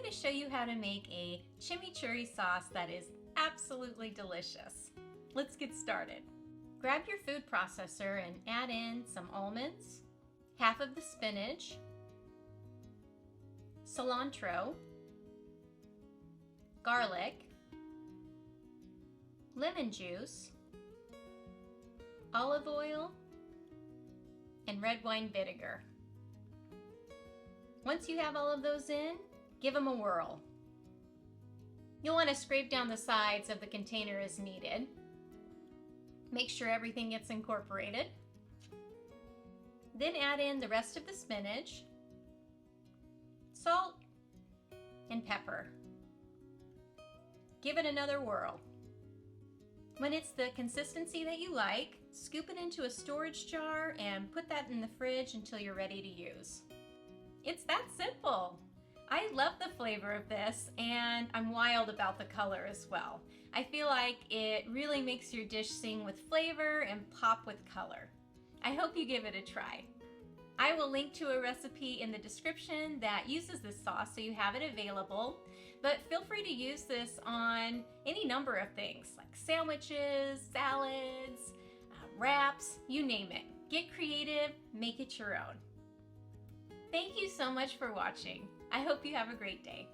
to show you how to make a chimichurri sauce that is absolutely delicious. Let's get started. Grab your food processor and add in some almonds, half of the spinach, cilantro, garlic, lemon juice, olive oil, and red wine vinegar. Once you have all of those in, give them a whirl. You'll want to scrape down the sides of the container as needed. Make sure everything gets incorporated. Then add in the rest of the spinach, salt, and pepper. Give it another whirl. When it's the consistency that you like, scoop it into a storage jar and put that in the fridge until you're ready to use. It's that simple. I love the flavor of this, and I'm wild about the color as well. I feel like it really makes your dish sing with flavor and pop with color. I hope you give it a try. I will link to a recipe in the description that uses this sauce so you have it available, but feel free to use this on any number of things like sandwiches, salads, wraps, you name it. Get creative, make it your own. Thank you so much for watching. I hope you have a great day.